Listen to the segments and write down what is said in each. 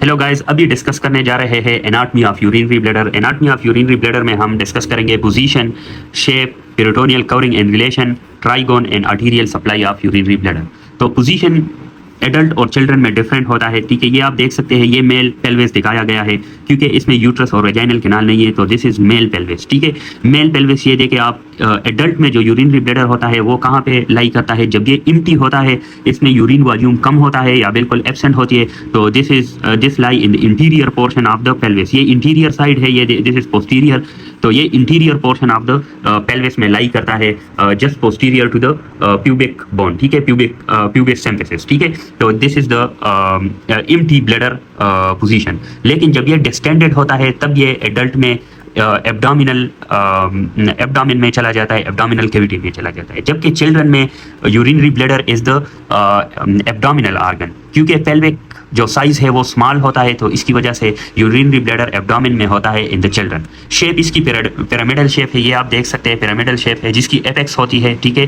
Hello guys, अभी discuss करने जा रहे हैं anatomy of urinary bladder. Anatomy of urinary bladder में हम डिस्कस करेंगे position, shape, peritoneal covering and relation, trigon and arterial supply of urinary bladder. तो पोजीशन एडल्ट और चिल्ड्रन में डिफरेंट होता है, ठीक है। ये आप देख सकते हैं, ये मेल पेल्विस दिखाया गया है क्योंकि इसमें यूट्रस और वेजाइनल कैनाल नहीं है, तो दिस इज मेल पेल्विस, ठीक है। मेल पेल्विस ये देखे आप, एडल्ट में जो यूरिनरी ब्लैडर होता है वो कहाँ पे लाई करता है, जब ये इम्प्टी होता है, इसमें यूरिन वॉल्यूम कम होता है या बिल्कुल एब्सेंट होती है, तो this lie in the interior portion of the pelvis. ये इंटीरियर साइड है, ये दिस इज पोस्टीरियर, तो ये interior portion of the pelvis में लाई करता है, just posterior to the pubic bone, ठीक है, प्यूबिक सिम्फिसिस, ठीक है। तो this is the empty bladder position. लेकिन जब ये डिस्टेंडेड होता है तब ये एडल्ट में एब्डोमिन में चला जाता है, एब्डोमिनल कैविटी में चला जाता है, जबकि चिल्ड्रन में urinary bladder is the abdominal organ. क्योंकि पेल्विक जो साइज है वो स्मॉल होता है, तो इसकी वजह से यूरिनरी ब्लैडर एब्डोमिन में होता है इन द चिल्ड्रन। शेप इसकी पिरामिडल शेप है, ये आप देख सकते हैं, पिरामिडल शेप है जिसकी एपेक्स होती है, ठीक है,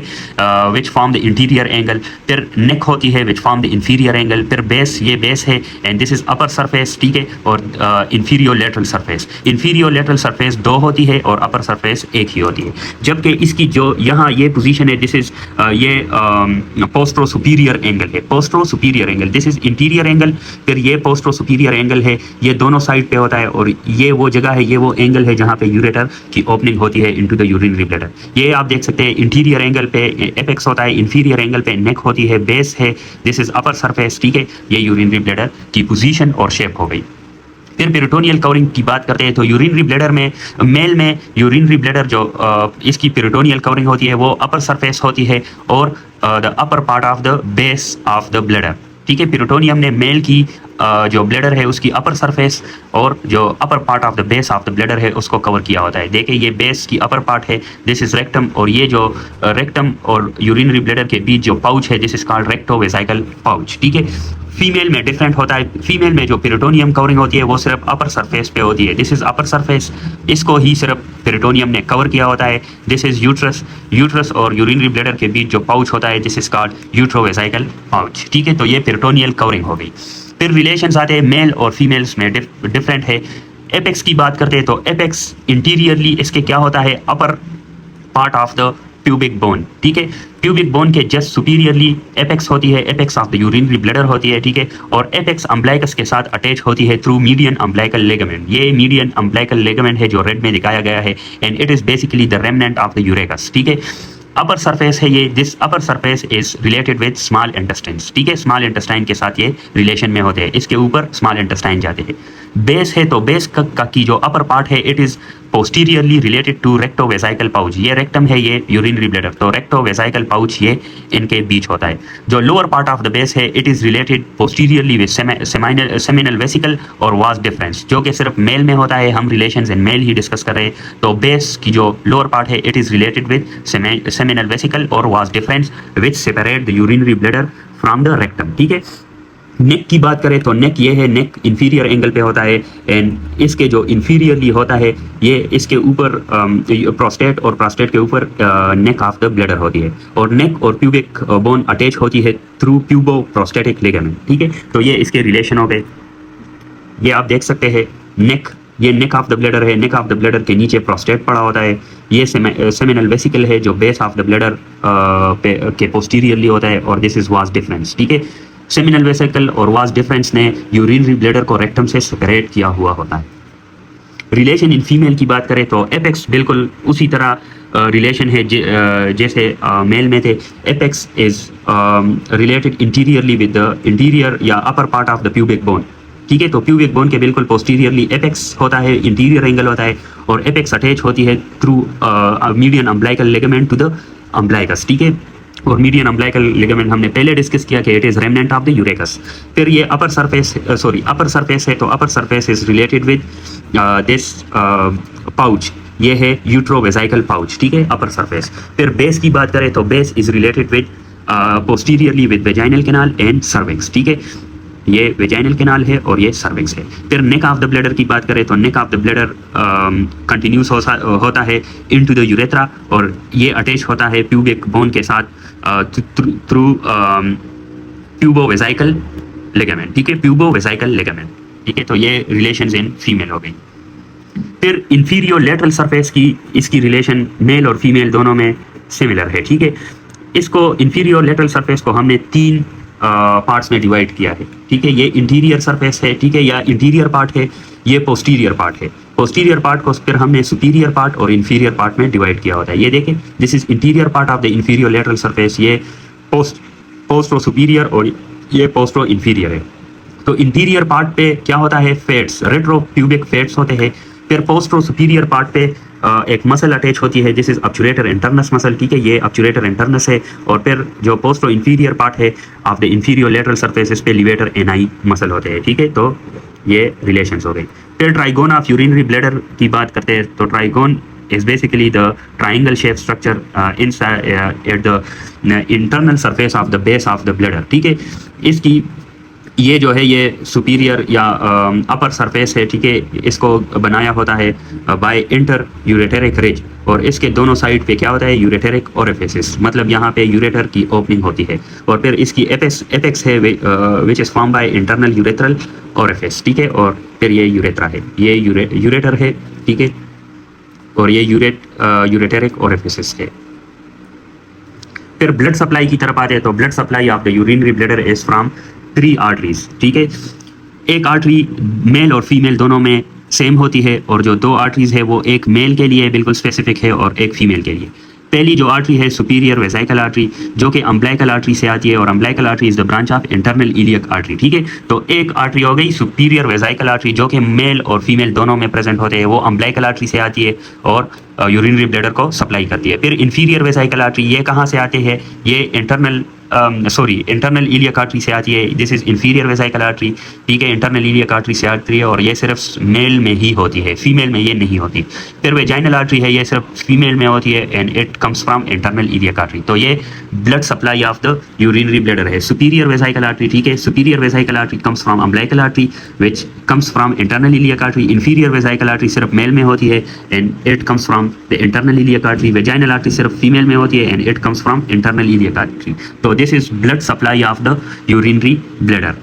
which form the interior angle, फिर नेक होती है which form the inferior angle, फिर बेस, ये बेस है and this is upper surface, ठीक है, और inferior lateral surface. Inferior lateral surface दो होती है और अपर सरफेस एक ही होती है, जबकि इसकी जो यहाँ ये पोजीशन है, दिस इज ये पोस्ट्रो सुपीरियर एंगल है, postero superior angle, this is interior angle, फिर ये पोस्ट्रो सुपीरियर एंगल है, ये दोनों साइड पे होता है, और ये वो जगह है, ये वो एंगल है जहाँ पे यूरेटर की ओपनिंग होती है इनटू द यूरिनरी ब्लैडर। ये आप देख सकते हैं, इंटीरियर एंगल पे एपेक्स होता है, इंफीरियर एंगल पे नेक होती है, बेस है, दिस इज अपर सरफेस, ठीक है। ये यूरिनरी ब्लैडर की पोजीशन और शेप हो गई। फिर पेरिटोनियल कवरिंग की बात करते हैं, तो यूरिनरी ब्लैडर में, मेल में यूरिनरी ब्लैडर जो इसकी पेरिटोनियल कवरिंग होती है वो अपर सरफेस होती है और the upper part of the base of the bladder, ठीक है। पेरिटोनियम ने मेल की जो ब्लैडर है उसकी अपर सरफेस और जो upper part of the base of the bladder है उसको कवर किया होता है। देखिए ये बेस की अपर पार्ट है, दिस इज रेक्टम, और ये जो रेक्टम और यूरिनरी ब्लैडर के बीच जो पाउच है, दिस इज कॉल्ड रेक्टोवेसाइकल पाउच, ठीक है। फीमेल में डिफरेंट होता है, फीमेल में जो पेरिटोनियम कवरिंग होती है वो सिर्फ अपर सरफेस पे होती है, दिस इज अपर सरफेस, इसको ही सिर्फ पेरिटोनियम ने कवर किया होता है। दिस इज यूट्रस, यूट्रस और यूरिनरी ब्लैडर के बीच जो पाउच होता है, दिस इज कॉल्ड यूट्रोवेसाइकल पाउच, ठीक है। तो ये पेरिटोनियल कवरिंग हो गई। फिर रिलेशंस आते हैं, मेल और फीमेल्स में डिफरेंट है। एपेक्स की बात करते हैं, तो एपेक्स इंटीरियरली इसके क्या होता है, अपर part of the pubic bone, ठीक है। प्यूबिक बोन के जस्ट सुपीरियरली एपेक्स होती है, apex of the urinary bladder होती है, ठीक है, और एपेक्स अम्ब्लाइकस के साथ अटैच होती है थ्रू मीडियन अम्ब्लाइकल लिगामेंट। ये मीडियन अम्ब्लाइकल लिगामेंट है जो रेड में दिखाया गया है, and it is basically the remnant of the urachus, ठीक है। अपर सरफेस है ये, this upper surface is related with small intestines, ठीक है, स्मॉल इंटेस्टाइन के साथ ये रिलेशन में होते हैं, इसके ऊपर स्मॉल इंटेस्टाइन जाते हैं। बेस है, तो बेस का की जो अपर पार्ट है, it is posteriorly related to rectovesical pouch. ये रेक्टम है, ये यूरिनरी ब्लैडर, तो रेक्टोवेसाइकल पाउच ये इनके बीच होता है। जो lower part of the base है, it is related posteriorly with seminal vesicle और वास डिफरेंस, जो कि सिर्फ मेल में होता है, हम रिलेशंस इन मेल ही डिस्कस कर रहे हैं। तो बेस की जो लोअर पार्ट है, it is related with seminal vesicle और vas deferens which separate the urinary bladder from the rectum, ठीक है। नेक की बात करें तो नेक ये है, नेक इंफीरियर एंगल पे होता है, एंड इसके जो इंफीरियरली होता है, ये इसके ऊपर प्रोस्टेट और प्रोस्टेट के ऊपर नेक ऑफ द ब्लैडर होती है, और नेक और प्यूबिक बोन अटैच होती है थ्रू प्यूबो प्रोस्टेटिक लिगामेंट, ठीक है। तो ये इसके रिलेशनों पे ये आप देख सकते हैं, नेक, ये नेक ऑफ द ब्लैडर है, नेक ऑफ द ब्लैडर के नीचे प्रोस्टेट पड़ा होता है, ये सेमिनल वेसिकल है जो बेस ऑफ द ब्लैडर के पोस्टीरियरली होता है, और दिस इज वास डिफरेंस, ठीक है। सेमिनल वेसिकल और वास डिफरेंस ने यूरिनरी ब्लैडर को रेक्टम से सेपरेट किया हुआ होता है। रिलेशन इन फीमेल की बात करें तो एपेक्स बिल्कुल उसी तरह रिलेशन है जैसे मेल में थे। Apex is related interiorly with the interior या upper part of the pubic bone, ठीक है। तो प्यूबिक बोन के बिल्कुल पोस्टीरियरली एपेक्स होता है, इंटीरियर एंगल होता है, और एपेक्स अटैच होती है through median umbilical ligament to the umbilicus, ठीक है। और मीडियन अम्ब्लाइकल लिगामेंट हमने पहले डिस्कस किया कि it is remnant of the urachus. फिर ये अपर सरफेस है, तो upper surface is related with this pouch, ये है यूट्रोवेसाइकल पाउच, ठीक है, अपर सरफेस। फिर बेस की बात करें तो base is related with posteriorly with vaginal canal and cervix, ठीक है। ये वेजाइनल कैनाल है और ये सर्विक्स है। फिर नेक ऑफ द ब्लैडर की बात करें तो neck of the bladder continuous होता है इनटू द यूरेथ्रा, और ये अटैच होता है प्यूबिक बोन के साथ थ्रू प्यूबोवेसाइकल लिगामेंट, ठीक है, प्यूबोवेसाइकल लिगामेंट। ठीक है, तो ये रिलेशंस इन फीमेल हो गई। फिर इंफीरियर लेटरल सरफेस की इसकी रिलेशन मेल और फीमेल दोनों में सिमिलर है, ठीक है। इसको इंफीरियर लेटरल सरफेस को हमने तीन पार्ट्स में डिवाइड किया है, ठीक है। ये इंटीरियर सरफेस है, ठीक है, या इंटीरियर पार्ट है, ये पोस्टीरियर पार्ट है। पोस्टीरियर पार्ट को फिर हमने सुपीरियर पार्ट और इंफीरियर पार्ट में डिवाइड किया होता है। ये देखें, this is interior part of the inferior lateral surface, ये पोस्टरो सुपीरियर और ये पोस्टरो इंफीरियर है। तो इंटीरियर पार्ट पे क्या होता है, फेट्स, रेट्रोप्यूबिक फेट्स होते हैं। फिर पोस्टरो सुपीरियर पार्ट पे एक मसल अटैच होती है, दिस इज ऑब्चुरेटर इंटरनस मसल, ठीक है, ये ऑब्चुरेटर इंटरनस है। और फिर जो पोस्टरो इंफीरियर पार्ट है of the inferior lateral surface, इस पे लिवेटर एनाई मसल होते हैं, ठीक है। तो ये रिलेशंस हो गई। फिर ट्राइगोन ऑफ यूरिनरी ब्लैडर की बात करते हैं, तो trigon is basically the triangle shaped structure inside at the internal surface of the base of the bladder, ठीक है। इसकी ये जो है ये सुपीरियर या अपर सरफेस है, ठीक है, इसको बनाया होता है बाय इंटर यूरेटेरिक रिज, और इसके दोनों साइड पे क्या होता है, यूरेटेरिक ओरिफिस, मतलब यहाँ पे यूरेटर की ओपनिंग होती है। और फिर इसकी एपेक्स है which is form by internal urethral orifice, ठीक है। और फिर ये यूरेथ्रा है, ये यूरेटर है, ठीक है, और ये यूरेटेरिक ओरिफिस है। फिर ब्लड सप्लाई की तरफ आते हैं, तो blood supply of the urinary bladder is from 3 arteries, ठीक है। एक आर्टरी मेल और फीमेल दोनों में सेम होती है, और जो 2 आर्टरीज है वो एक मेल के लिए बिल्कुल स्पेसिफिक है और एक फीमेल के लिए। पहली जो आर्टरी है सुपीरियर वेसाइकल आर्टरी, जो कि अम्ब्लाइकल आर्टरी से आती है, और umbilical artery is the branch of internal iliac artery, ठीक है। तो एक आर्टरी हो गई सुपीरियर वेसाइकल आर्टरी, जो कि मेल और फीमेल दोनों में प्रेजेंट होते हैं, वो अम्ब्लाइकल आर्टरी से आती है और यूरिनरी ब्लैडर को सप्लाई करती है। फिर इंफीरियर वेसाइकल आर्टरी, ये कहाँ से आते हैं, ये इंटरनल इलियक आर्टरी से आती है, this is inferior vesicle artery, ठीक है, इंटरनल इलियक आर्टरी से आती है, और ये सिर्फ मेल में ही होती है, फीमेल में ये नहीं होती। फिर वेजाइनल आर्टरी है, ये सिर्फ फीमेल में होती है, and it comes from internal iliac artery. तो ये blood supply of the urinary bladder है, सुपीरियर वेसाइकल आर्टरी, ठीक है। Superior vesicle artery comes from umbilical artery which comes from internal iliac artery. Inferior vesicle artery सिर्फ mail में होती है, and it comes from the internal iliac artery. Vaginal artery सिर्फ female में होती है, and it comes from internal iliac artery. तो this is blood supply of the urinary bladder.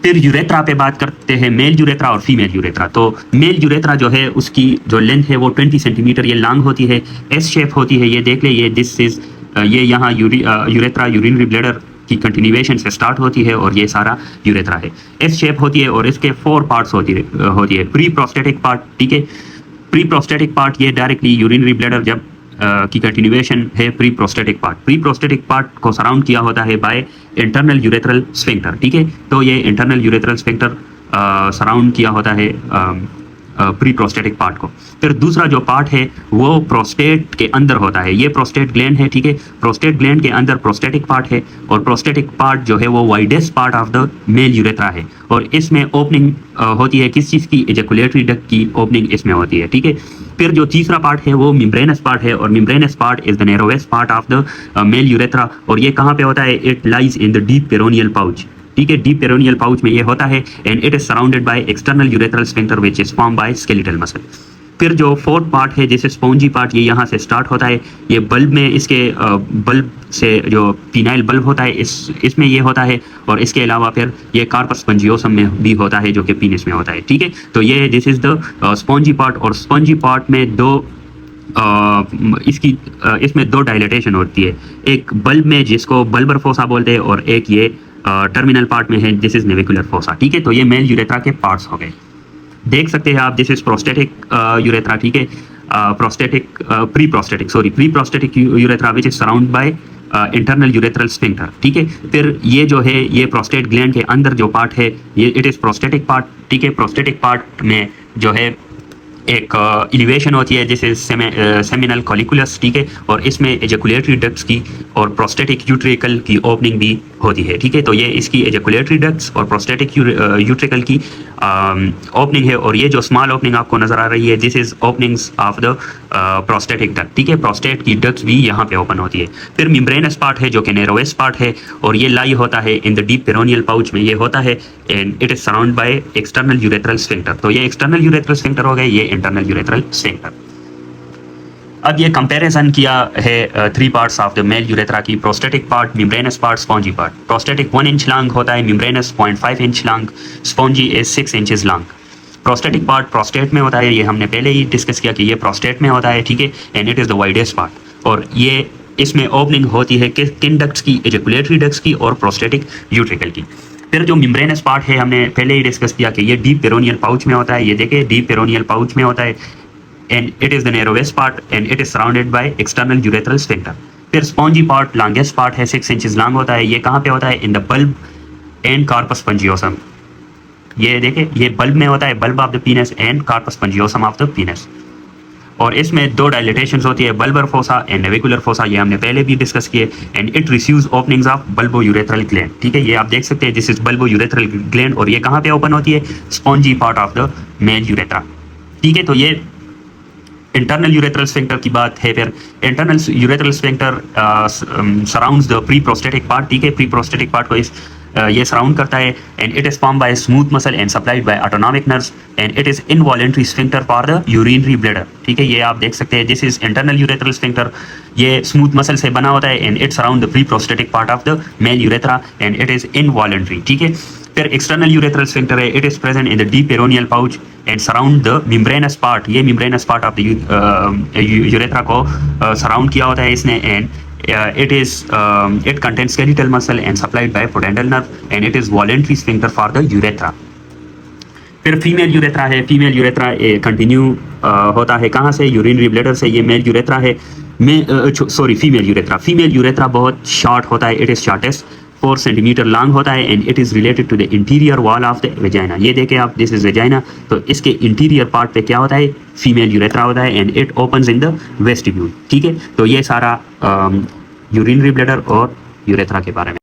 फिर यूरेथ्रा पे बात करते हैं, मेल यूरेथ्रा और फीमेल यूरेथ्रा। तो मेल यूरेथ्रा जो है उसकी जो लेंथ है वो 20 सेंटीमीटर ये लॉन्ग होती है, एस शेप होती है, ये देख ले, ये दिस इज ये यहाँ यूरेथ्रा यूरिनरी ब्लैडर की कंटिन्यूएशन से स्टार्ट होती है, और ये सारा यूरेथ्रा है, एस शेप होती है, और इसके 4 पार्ट्स होती है। प्री प्रोस्टेटिक पार्ट, ठीक है, प्री प्रोस्टेटिक पार्ट ये डायरेक्टली यूरिनरी ब्लैडर जब की कंटिन्यूएशन है pre prostatic part. Pre prostatic part को सराउंड किया होता है बाय इंटरनल यूरेथ्रल स्फिंक्टर, ठीक है। तो ये इंटरनल यूरेथ्रल स्फिंक्टर सराउंड किया होता है प्री प्रोस्टेटिक पार्ट को। फिर दूसरा जो पार्ट है वो प्रोस्टेट के अंदर होता है, ये प्रोस्टेट ग्लैंड है, ठीक है। प्रोस्टेट ग्लैंड के अंदर प्रोस्टेटिक पार्ट है, और प्रोस्टेटिक पार्ट जो है वो widest part of the male urethra है, और इसमें ओपनिंग होती है किस चीज़ की, एजैकुलेटरी डक्ट की ओपनिंग इसमें होती है, ठीक है। फिर जो तीसरा पार्ट है वो मेम्ब्रेनस पार्ट है, और membranous part is the narrowest part of the male urethra, और ये कहाँ पे होता है, it lies in the deep perineal pouch, ठीक है, डीप पेरोनियल पाउच में ये होता है, and it is surrounded by external urethral sphincter which is form by skeletal muscle. फिर जो फोर्थ पार्ट है जैसे स्पॉन्जी पार्ट, ये यहाँ से स्टार्ट होता है, ये बल्ब में इसके बल्ब से जो पीनाइल बल्ब होता है इसमें ये होता है, और इसके अलावा फिर ये कार्पस स्पंजियोसम में भी होता है जो कि पीनिस में होता है, ठीक है। तो ये this is the spongy part, और स्पॉन्जी पार्ट में इसमें 2 डायलेटेशन होती है, एक बल्ब में जिसको बल्बर फोसा बोलते हैं, और एक ये टर्मिनल पार्ट में है, दिस इज नेविकुलर फोसा, ठीक है। तो ये मेल यूरेथ्रा के पार्ट्स हो गए, देख सकते हैं आप, दिस इज प्रोस्टेटिक यूरेथ्रा, ठीक है, pre prostatic urethra which is surround by internal urethral sphincter, ठीक है। फिर ये जो है ये प्रोस्टेट ग्लैंड के अंदर जो पार्ट है ये इट इज प्रोस्टेटिक पार्ट, ठीक है। प्रोस्टेटिक पार्ट में जो है एक इलिवेशन होती है जैसे सेमिनल कॉलिकुलस, ठीक है, और इसमें एजैकुलेटरी डक्ट्स की और प्रोस्टेटिक यूट्रिकल की ओपनिंग भी होती है, ठीक है। तो ये इसकी एजैकुलेटरी डक्ट्स और प्रोस्टेटिक यूट्रिकल की ओपनिंग है, और ये जो स्मॉल ओपनिंग आपको नजर आ रही है this is openings of the prostatic duct, ठीक है। प्रोस्टेट की डक्ट्स भी यहाँ पे ओपन होती है। फिर मेम्ब्रेनस पार्ट है जो कि नैरोवेस्ट पार्ट है, और ये लाई होता है in the deep perineal pouch में ये होता है, and it is surround bye external urethral sphincter. तो ये एक्सटर्नल यूरेथ्रल स्फिंक्टर हो गए, ये इंटरनल यूरेथ्रल स्फिंक्टर। अब ये कंपैरिजन किया है 3 parts of the male urethra की, prostatic part, membranous part, spongy part. Prostatic 1 inch long होता है, membranous 0.5 inch long, spongy is 6 inches long. Prostatic part prostate में होता है, ये हमने पहले ही डिस्कस किया कि ये प्रोस्टेट में होता है, ठीक है, and it is the widest part. और ये इसमें ओपनिंग होती है किन डक्ट्स की, एजुकुलेटरी डक्ट्स की और प्रोस्टेटिक यूट्रिकल की। फिर जो मेम्ब्रेनस पार्ट है हमने पहले ही डिस्कस किया कि ये डीप पेरोनियल पाउच में होता है, ये देखिए डीप पेरोनियल पाउच में होता है, and it is the narrowest part and it is surrounded by external urethral sphincter. फिर स्पॉन्जी पार्ट लॉन्गेस्ट पार्ट है, 6 इंचेस लॉन्ग होता है, ये कहाँ पे होता है, in the bulb and corpus spongiosum. ये देखिए ये बल्ब में होता है, bulb of the penis and corpus spongiosum of the penis. और इसमें 2 डायलेटेशन होती है, bulbar fossa and navicular fossa, ये हमने पहले भी डिस्कस किए। And it receives openings of bulbo urethral gland, ठीक है, ये आप देख सकते हैं, this is bulbo urethral gland, और ये कहाँ पे ओपन होती है, spongy part of the male urethra, ठीक है। तो ये इंटरनल यूरेथ्रल स्फिंक्टर की बात है। फिर internal urethral sphincter surrounds the pre prostatic part, ठीक है, प्री प्रोस्टेटिक पार्ट को ये सराउंड करता है, and it is form by smooth muscle and supplied by autonomic nerves, and it is involuntary sphincter for the urinary bladder, ठीक है, ये आप देख सकते हैं, this is internal urethral sphincter, ये स्मूथ मसल से बना होता है, and it surround the pre prostatic part of the male urethra and it is involuntary, ठीक है। फिर एक्सटर्नल यूरेथ्रल स्फिंक्टर है, it is present in the deep perineal pouch and surround the membranous part, ये membranous part of the urethra को surround किया होता है इसने, and it contains skeletal muscle and supplied by pudendal nerve and it is voluntary sphincter for the urethra. फिर female urethra है, female urethra continue होता है कहाँ से, यूरिनरी ब्लैडर से। ये मेल यूरेथ्रा है, फीमेल यूरेथ्रा। फीमेल यूरेथ्रा बहुत शॉर्ट होता है, it is shortest 4 centimetre long होता है, and it is related to the interior wall of the vagina. ये देखें आप, दिस इज वेजाइना, तो इसके इंटीरियर पार्ट पे क्या होता है, फीमेल यूरेथ्रा होता है, and it opens in the vestibule, ठीक है। तो ये सारा यूरिनरी ब्लैडर और यूरेथ्रा के बारे में।